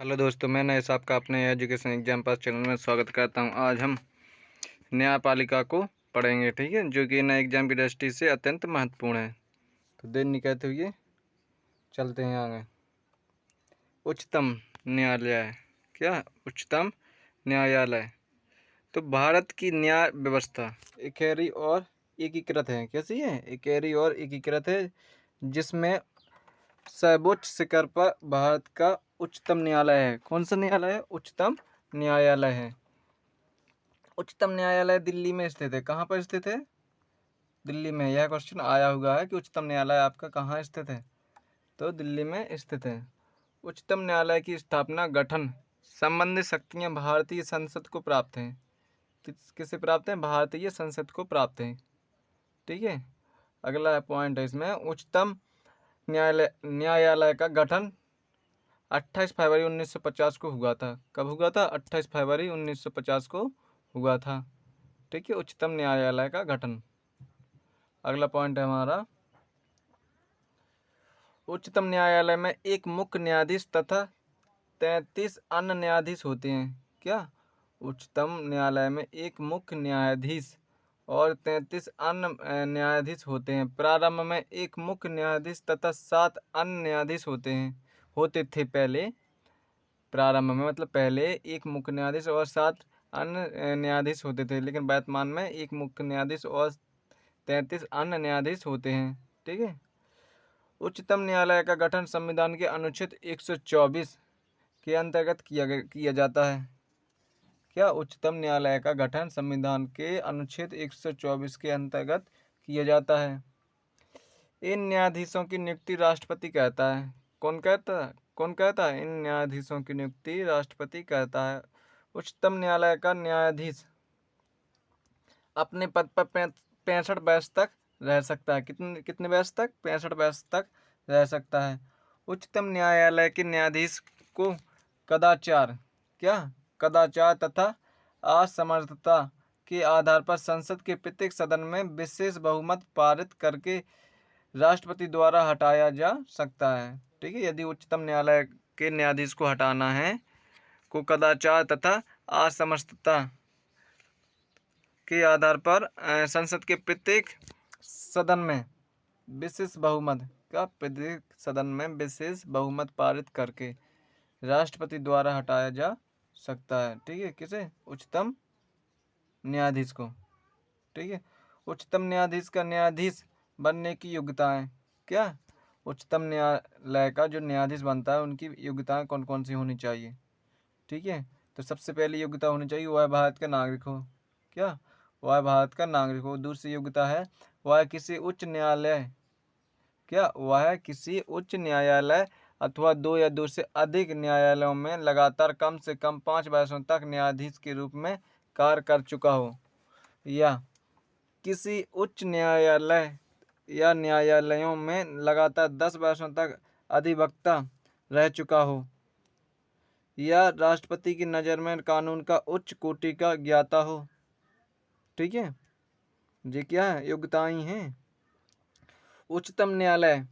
Hello दोस्तों, मैं नए साहब का अपने एजुकेशन एग्जाम पास चैनल में स्वागत करता हूं। आज हम न्यायपालिका को पढ़ेंगे, ठीक है, जो कि नए एग्जाम की दृष्टि से अत्यंत महत्वपूर्ण है। तो देर नहीं कहते हुए चलते हैं आगे। उच्चतम न्यायालय। क्या? उच्चतम न्यायालय तो भारत की न्याय व्यवस्था इकहरी और एकीकृत है। कैसी है? इकहरी और एकीकृत है, जिसमें सर्वोच्च शिखर पर भारत का उच्चतम न्यायालय है। कौन सा न्यायालय है? उच्चतम न्यायालय है। उच्चतम न्यायालय दिल्ली में स्थित है। कहाँ पर स्थित है? दिल्ली में। यह क्वेश्चन आया हुआ है कि उच्चतम न्यायालय आपका कहाँ स्थित है, तो दिल्ली में स्थित है। उच्चतम न्यायालय की स्थापना गठन संबंधित शक्तियाँ भारतीय संसद को प्राप्त हैं। किससे प्राप्त हैं? भारतीय संसद को प्राप्त हैं। ठीक है, अगला पॉइंट है इसमें। उच्चतम न्यायालय का गठन 28 फरवरी 1950 को हुआ था। कब हुआ था? 28 फरवरी 1950 को हुआ था। ठीक है, उच्चतम न्यायालय का गठन। अगला पॉइंट है हमारा, उच्चतम न्यायालय में एक मुख्य न्यायाधीश तथा 33 अन्य न्यायाधीश होते हैं। क्या? उच्चतम न्यायालय में एक मुख्य न्यायाधीश और 33 अन्य न्यायाधीश होते हैं। प्रारंभ में एक मुख्य न्यायाधीश तथा 7 अन्य न्यायाधीश होते थे पहले। प्रारंभ में मतलब पहले एक मुख्य न्यायाधीश और 7 अन्य न्यायाधीश होते थे, लेकिन वर्तमान में एक मुख्य न्यायाधीश और 33 अन्य न्यायाधीश होते हैं। ठीक है, उच्चतम न्यायालय का गठन संविधान के अनुच्छेद 124 के अंतर्गत किया जाता है। क्या? उच्चतम न्यायालय का गठन संविधान के अनुच्छेद 124 के अंतर्गत किया जाता है। इन न्यायाधीशों की नियुक्ति राष्ट्रपति कहता है। कौन कहता है? कौन कहता है? इन न्यायाधीशों की नियुक्ति राष्ट्रपति कहता है। उच्चतम न्यायालय का न्यायाधीश अपने पद पर 65 वर्ष तक रह सकता है। कितने वर्ष तक? 65 वर्ष तक रह सकता है। उच्चतम न्यायालय के न्यायाधीश को कदाचार कदाचार तथा असमर्थता के आधार पर संसद के प्रत्येक सदन में विशेष बहुमत पारित करके राष्ट्रपति द्वारा हटाया जा सकता है। ठीक है, यदि उच्चतम न्यायालय के न्यायाधीश को हटाना है, को कदाचार तथा असमर्थता के आधार पर संसद के प्रत्येक सदन में विशेष बहुमत पारित करके राष्ट्रपति द्वारा हटाया जा सकता है। ठीक है, किसे? उच्चतम न्यायाधीश को। ठीक है, उच्चतम न्यायाधीश का न्यायाधीश बनने की योग्यताएं। क्या? उच्चतम न्यायालय का जो न्यायाधीश बनता है उनकी योग्यताएं कौन कौन सी होनी चाहिए? ठीक है, तो सबसे पहली योग्यता होनी चाहिए वह भारत का नागरिक हो। क्या? वह भारत का नागरिक हो। दूसरी योग्यता है वह किसी उच्च न्यायालय वह किसी उच्च न्यायालय अथवा 2 या 2 से अधिक न्यायालयों में लगातार कम से कम 5 वर्षों तक न्यायाधीश के रूप में कार्य कर चुका हो, या किसी उच्च न्यायालय या न्यायालयों में लगातार 10 वर्षों तक अधिवक्ता रह चुका हो, या राष्ट्रपति की नज़र में कानून का उच्च कोटि का ज्ञाता हो। ठीक है, ये क्या है? योग्यताएं हैं। उच्चतम न्यायालय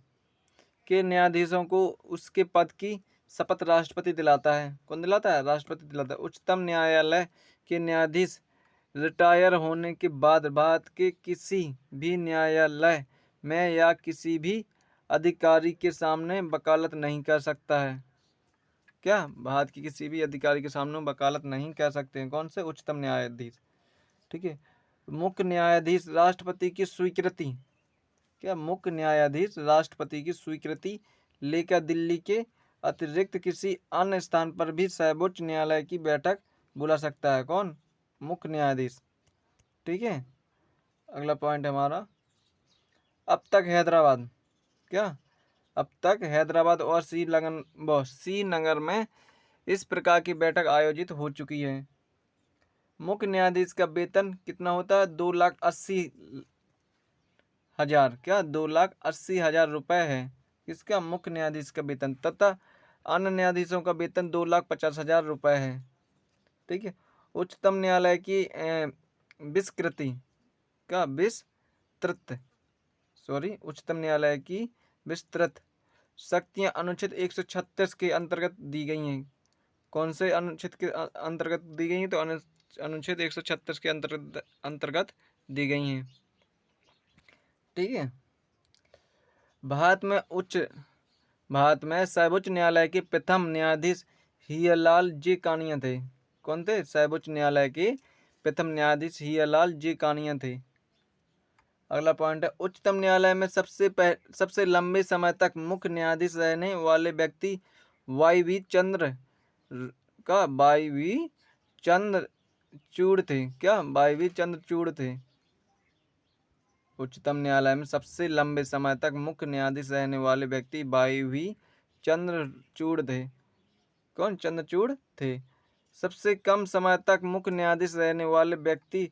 के न्यायाधीशों को उसके पद की शपथ राष्ट्रपति दिलाता है। कौन दिलाता है? राष्ट्रपति दिलाता है। उच्चतम न्यायालय के न्यायाधीश रिटायर होने के बाद भारत के किसी भी न्यायालय में या किसी भी अधिकारी के सामने वकालत नहीं कर सकता है। क्या? भारत के किसी भी अधिकारी के सामने वकालत नहीं कर सकते हैं। कौन से? उच्चतम न्यायाधीश। ठीक है, मुख्य न्यायाधीश राष्ट्रपति की स्वीकृति मुख्य न्यायाधीश राष्ट्रपति की स्वीकृति लेकर दिल्ली के अतिरिक्त किसी अन्य स्थान पर भी सर्वोच्च न्यायालय की बैठक बुला सकता है। कौन? मुख्य न्यायाधीश। ठीक है, अगला पॉइंट है हमारा, अब तक हैदराबाद और श्रीनगर में इस प्रकार की बैठक आयोजित हो चुकी है। मुख्य न्यायाधीश का वेतन कितना होता है? 2,80,000। 2,80,000 रुपये है इसका मुख्य न्यायाधीश का वेतन, तथा अन्य न्यायाधीशों का वेतन 2,50,000 रुपये है। ठीक है, उच्चतम न्यायालय की उच्चतम न्यायालय की विस्तृत शक्तियाँ अनुच्छेद 136 के अंतर्गत दी गई हैं। कौन से अनुच्छेद के अंतर्गत दी गई हैं? तो अनुच्छेद 136 के अंतर्गत दी गई हैं। ठीक है। भारत में सर्वोच्च न्यायालय के प्रथम न्यायाधीश हीरालाल जी कानिया थे। कौन थे? सर्वोच्च न्यायालय के प्रथम न्यायाधीश हीरालाल जी कानिया थे। अगला पॉइंट है, उच्चतम न्यायालय में सबसे लंबे समय तक मुख्य न्यायाधीश रहने वाले व्यक्ति वाई वी चंद्रचूड़ थे। क्या? वाई वी चंद्रचूड़ थे। उच्चतम न्यायालय में सबसे लंबे समय तक मुख्य न्यायाधीश रहने वाले व्यक्ति वाई वी चंद्रचूड़ थे। कौन? चंद्रचूड़ थे। सबसे कम समय तक मुख्य न्यायाधीश रहने वाले व्यक्ति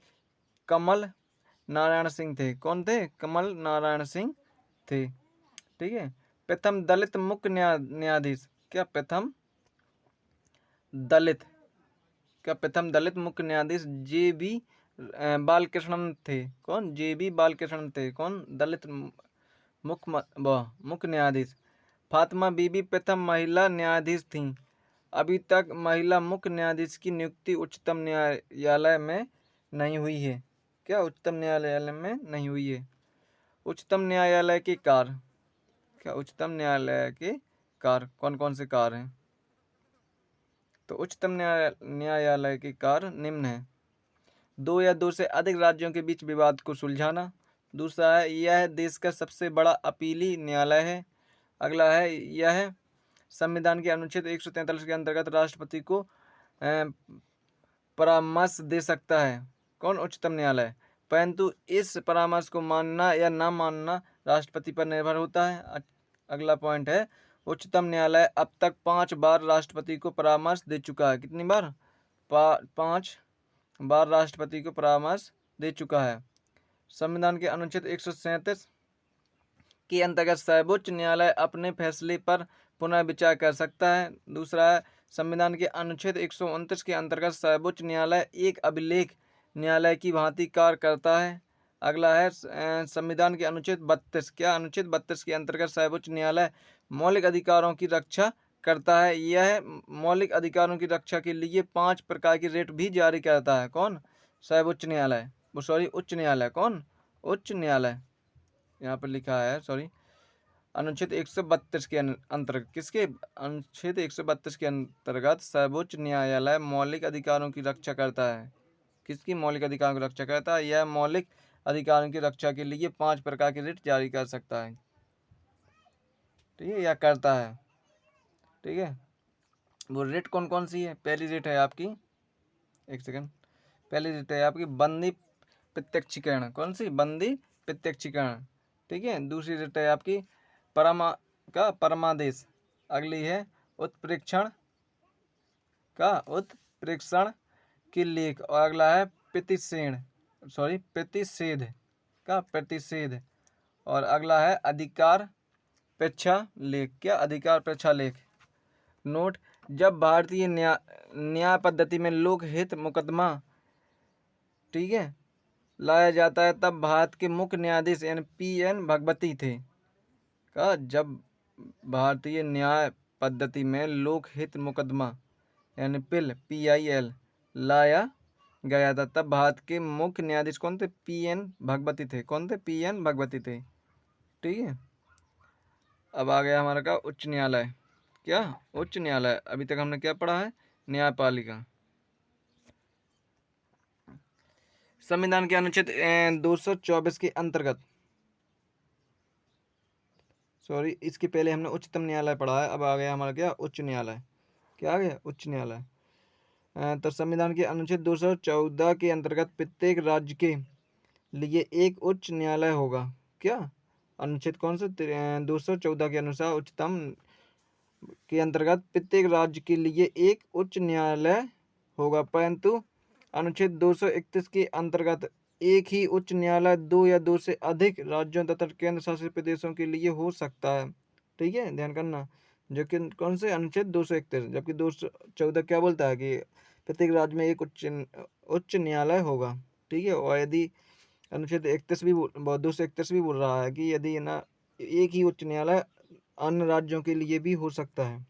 कमल नारायण सिंह थे। कौन थे? कमल नारायण सिंह थे। ठीक है। प्रथम दलित मुख्य न्यायाधीश। क्या? प्रथम दलित मुख्य न्यायाधीश जे बी बालकृष्णन थे। कौन? जे बी बालकृष्णन थे। कौन? दलित मुख्य न्यायाधीश। फातिमा बीबी प्रथम महिला न्यायाधीश थीं। अभी तक महिला मुख्य न्यायाधीश की नियुक्ति उच्चतम न्यायालय में नहीं हुई है। क्या? उच्चतम न्यायालय में नहीं हुई है। उच्चतम न्यायालय के कार्य। क्या? उच्चतम न्यायालय के कार्य कौन कौन से कार्य हैं? तो उच्चतम न्यायालय के कार्य निम्न है। दो या दो से अधिक राज्यों के बीच विवाद को सुलझाना। दूसरा है, यह देश का सबसे बड़ा अपीली न्यायालय है। अगला है, यह संविधान के अनुच्छेद 143 के अंतर्गत राष्ट्रपति को परामर्श दे सकता है। कौन? उच्चतम न्यायालय। परंतु इस परामर्श को मानना या ना मानना राष्ट्रपति पर निर्भर होता है। अगला पॉइंट है, उच्चतम न्यायालय अब तक 5 बार राष्ट्रपति को परामर्श दे चुका है। कितनी बार? 5 बार राष्ट्रपति को परामर्श दे चुका है। संविधान के अनुच्छेद 137 के अंतर्गत सर्वोच्च न्यायालय अपने फैसले पर पुनर्विचार कर सकता है। दूसरा है, संविधान के अनुच्छेद 129 के अंतर्गत सर्वोच्च न्यायालय एक अभिलेख न्यायालय की भांति कार्य करता है। अगला है, संविधान के अनुच्छेद 32। क्या? अनुच्छेद 32 के अंतर्गत सर्वोच्च न्यायालय मौलिक अधिकारों की रक्षा करता है। यह मौलिक अधिकारों की रक्षा के लिए 5 प्रकार की रिट भी जारी करता है। कौन? सर्वोच्च न्यायालय। उच्च न्यायालय। कौन? उच्च न्यायालय। यहाँ पर लिखा है, अनुच्छेद 132 के अंतर्गत। किसके? अनुच्छेद 132 के अंतर्गत सर्वोच्च न्यायालय मौलिक अधिकारों की रक्षा करता है। किसकी मौलिक अधिकारों की रक्षा करता है? यह मौलिक अधिकारों की रक्षा के लिए 5 प्रकार की रिट जारी कर सकता है। ठीक है, या करता है। ठीक है। वो रिट कौन कौन सी है? पहली रिट है आपकी, एक सेकंड, पहली रिट है आपकी बंदी प्रत्यक्षीकरण। कौन सी? बंदी प्रत्यक्षीकरण। ठीक है। दूसरी रिट है आपकी परमादेश। अगली है उत्प्रेक्षण की लेख। और अगला है प्रतिषेध। और अगला है अधिकार पेक्षा लेख। क्या? अधिकार पेक्षा लेख। नोट, जब भारतीय न्याय पद्धति में लोकहित मुकदमा, ठीक है, लाया जाता है, तब भारत के मुख्य न्यायाधीश यानी PN भगवती थे। का? जब भारतीय न्याय पद्धति में लोकहित मुकदमा यानी PIL लाया गया था, तब भारत के मुख्य न्यायाधीश कौन थे? PN भगवती थे। कौन थे? PN भगवती थे। ठीक है। अब आ गया हमारा का उच्च न्यायालय। क्या? उच्च न्यायालय। अभी तक हमने क्या पढ़ा है? न्यायपालिका। संविधान के अनुच्छेद 224 के अंतर्गत, इसके पहले हमने उच्चतम न्यायालय पढ़ा है। अब आ गया हमारा क्या? उच्च न्यायालय। क्या आ गया? उच्च न्यायालय। तो संविधान के अनुच्छेद 214 के अंतर्गत प्रत्येक राज्य के लिए एक उच्च न्यायालय होगा। क्या? अनुच्छेद कौन सा? 214 के अनुसार उच्चतम के अंतर्गत प्रत्येक राज्य के लिए एक उच्च न्यायालय होगा। परंतु अनुच्छेद 231 के अंतर्गत एक ही उच्च न्यायालय 2 या 2 से अधिक राज्यों तथा केंद्र शासित प्रदेशों के लिए हो सकता है। ठीक है, ध्यान करना। जो कि कौन से? अनुच्छेद 231। जबकि 214 क्या बोलता है कि प्रत्येक राज्य में एक उच्च न्यायालय होगा। ठीक है। और यदि अनुच्छेद 231 भी बोल रहा है कि यदि ना एक ही उच्च न्यायालय अन्य राज्यों के लिए भी हो सकता है।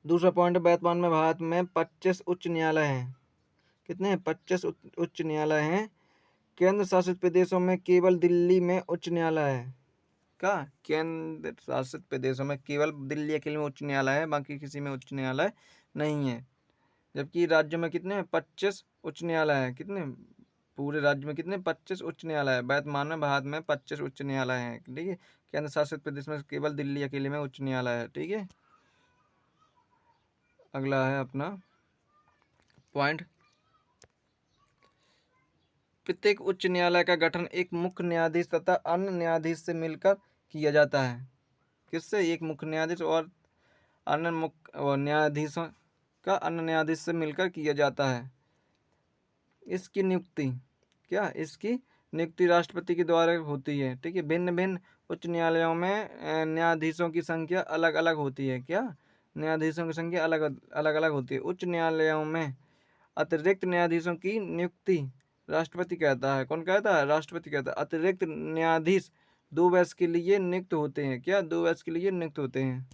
दूसरा पॉइंट, वर्तमान में भारत में 25 उच्च न्यायालय हैं। कितने हैं? 25 उच्च न्यायालय हैं। केंद्र शासित प्रदेशों में केवल दिल्ली में उच्च न्यायालय है। क्या? केंद्र शासित प्रदेशों में केवल दिल्ली अकेले में उच्च न्यायालय है, बाकी किसी में उच्च न्यायालय नहीं है। जबकि राज्य में कितने हैं? 25 उच्च न्यायालय हैं। कितने? पूरे राज्य में कितने? 25 उच्च न्यायालय है। वर्तमान में भारत में 25 उच्च न्यायालय हैं। ठीक है। केंद्र शासित प्रदेश में केवल दिल्ली अकेले में उच्च न्यायालय है। ठीक है। अगला है अपना पॉइंट, प्रत्येक उच्च न्यायालय का गठन एक मुख्य न्यायाधीश तथा अन्य न्यायाधीश से मिलकर किया जाता है। किससे? एक मुख्य न्यायाधीश और अन्य मुख्य न्यायाधीशों का अन्य न्यायाधीश से मिलकर किया जाता है। इसकी नियुक्ति, क्या? इसकी नियुक्ति राष्ट्रपति के द्वारा होती है। ठीक है। भिन्न भिन्न उच्च न्यायालयों में न्यायाधीशों की संख्या अलग अलग होती है। क्या? न्यायाधीशों की संख्या अलग अलग होती है। उच्च न्यायालयों में अतिरिक्त न्यायाधीशों की नियुक्ति राष्ट्रपति कहता है। कौन कहता है? राष्ट्रपति कहता है। अतिरिक्त न्यायाधीश 2 वर्ष के लिए नियुक्त होते हैं। क्या? 2 वर्ष के लिए नियुक्त होते हैं।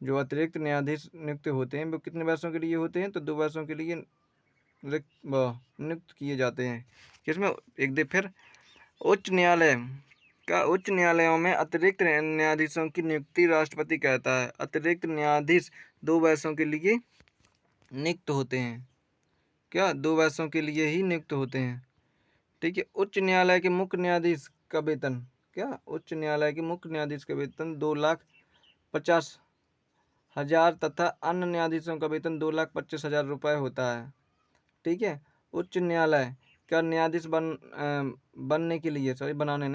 जो अतिरिक्त न्यायाधीश नियुक्त होते हैं वो कितने वर्षों के लिए होते हैं? तो 2 वर्षों के लिए नियुक्त किए जाते हैं। किसमें? एक दे फिर, उच्च न्यायालय का उच्च न्यायालयों में अतिरिक्त न्यायाधीशों की नियुक्ति राष्ट्रपति कहता है। अतिरिक्त न्यायाधीश 2 वर्षों के लिए नियुक्त होते हैं। क्या? 2 वर्षों के लिए ही नियुक्त होते हैं। ठीक है। उच्च न्यायालय के मुख्य न्यायाधीश का वेतन, क्या? उच्च न्यायालय के मुख्य न्यायाधीश का वेतन 2,50,000 तथा अन्य न्यायाधीशों का वेतन 2,25,000 रुपये होता है। ठीक है। उच्च न्यायालय का न्यायाधीश बनने के लिए,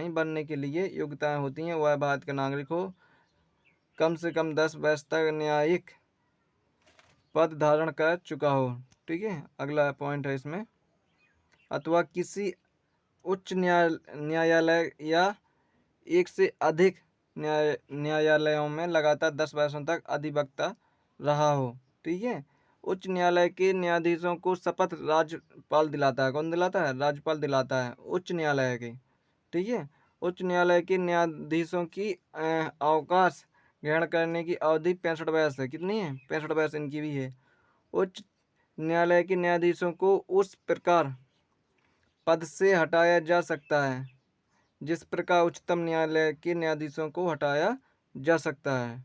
बनने के लिए योग्यताएं होती हैं। वह भारत का नागरिक हो, कम से कम 10 वर्ष तक न्यायिक पद धारण कर चुका हो। ठीक है। अगला पॉइंट है इसमें, अथवा किसी उच्च न्यायालय या एक से अधिक न्यायालयों में लगातार 10 वर्षों तक अधिवक्ता रहा हो। ठीक है। उच्च न्यायालय के न्यायाधीशों को शपथ राज्यपाल दिलाता है। कौन दिलाता है? राज्यपाल दिलाता है उच्च न्यायालय के। ठीक है। उच्च न्यायालय के न्यायाधीशों की अवकाश ग्रहण करने की अवधि 65 वर्ष है। कितनी है? 65 वर्ष इनकी भी है। उच्च न्यायालय के न्यायाधीशों को उस प्रकार पद से हटाया जा सकता है जिस प्रकार उच्चतम न्यायालय के न्यायाधीशों को हटाया जा सकता है।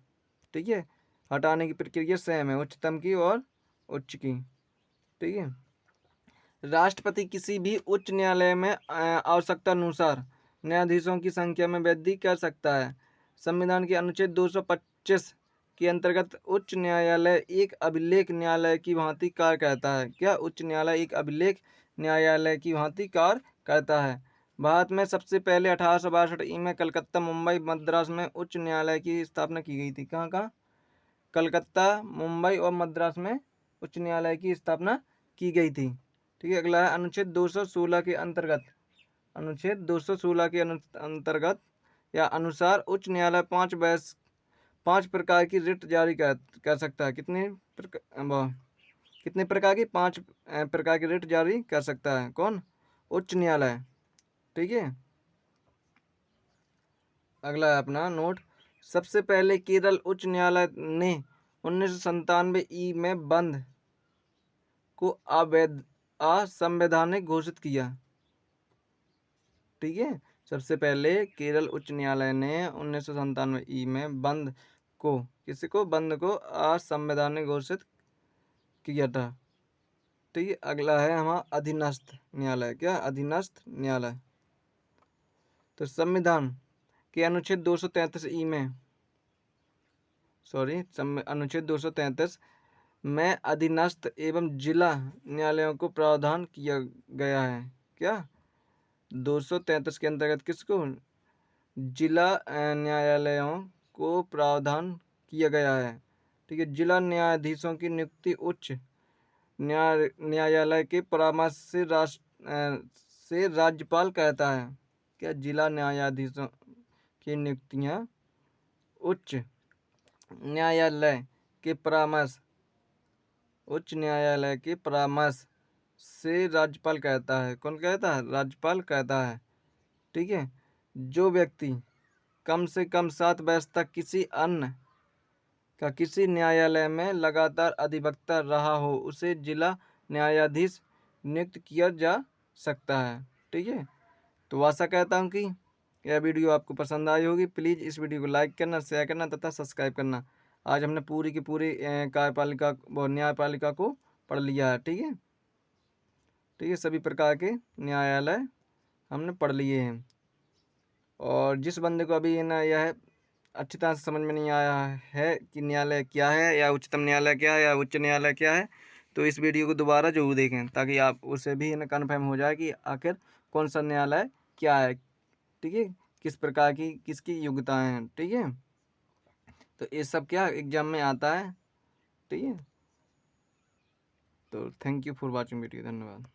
ठीक है। हटाने की प्रक्रिया सेम है उच्चतम की और उच्च की। ठीक है। राष्ट्रपति किसी भी उच्च न्यायालय में आवश्यकता अनुसार न्यायाधीशों की संख्या में वृद्धि कर सकता है। संविधान के अनुच्छेद 225 के अंतर्गत उच्च न्यायालय एक अभिलेख न्यायालय की भांति कार्य करता है। क्या? उच्च न्यायालय एक अभिलेख न्यायालय की भांति कार्य करता है। भारत में सबसे पहले 1862 में कलकत्ता, मुंबई, मद्रास में उच्च न्यायालय की स्थापना की गई थी। कहाँ कहाँ? कलकत्ता, मुंबई और मद्रास में उच्च न्यायालय की स्थापना की गई थी। ठीक है। अगला है अनुच्छेद 216 के अंतर्गत, अनुच्छेद 216 के अंतर्गत या अनुसार उच्च न्यायालय 5 प्रकार की रिट जारी कर सकता है। कितने प्रकार की? 5 प्रकार की रिट जारी कर सकता है। कौन? उच्च न्यायालय। ठीक है। अगला है अपना नोट, सबसे पहले केरल उच्च न्यायालय ने 1997 में बंद को असंवैधानिक घोषित किया। ठीक है। सबसे पहले केरल उच्च न्यायालय ने 1997 में बंद को, किसी को? बंद को असंवैधानिक घोषित किया था। ठीक है। अगला है हमारा अधीनस्थ न्यायालय। क्या? अधीनस्थ न्यायालय। तो संविधान के अनुच्छेद 233 में, अनुच्छेद 233 में अधीनस्थ एवं जिला न्यायालयों को प्रावधान किया गया है। क्या? 233 के अंतर्गत किसको? जिला न्यायालयों को प्रावधान किया गया है। ठीक है। जिला न्यायाधीशों की नियुक्ति उच्च न्यायालय के परामर्श से राज्यपाल कहता है। क्या? जिला न्यायाधीशों की नियुक्तियां उच्च न्यायालय के परामर्श से राज्यपाल कहता है। कौन कहता है? राज्यपाल कहता है। ठीक है। जो व्यक्ति कम से कम 7 वर्ष तक किसी अन्य का किसी न्यायालय में लगातार अधिवक्ता रहा हो उसे जिला न्यायाधीश नियुक्त किया जा सकता है। ठीक है, तो आशा करता हूँ कि यह वीडियो आपको पसंद आई होगी। प्लीज़ इस वीडियो को लाइक करना, शेयर करना तथा सब्सक्राइब करना। आज हमने पूरी की पूरी कार्यपालिका व न्यायपालिका को पढ़ लिया है। ठीक है, ठीक है, सभी प्रकार के न्यायालय हमने पढ़ लिए हैं। और जिस बंदे को अभी ना यह अच्छी तरह से समझ में नहीं आया है कि न्यायालय क्या है या उच्चतम न्यायालय क्या है या उच्च न्यायालय क्या है, तो इस वीडियो को दोबारा जरूर देखें ताकि आप उसे भी ना कन्फर्म हो जाए कि आखिर कौन सा न्यायालय क्या है। ठीक है, किस प्रकार की किसकी योग्यताएं हैं। ठीक है, तो ये सब क्या एग्जाम में आता है। ठीक है, तो thank you for watching video, धन्यवाद।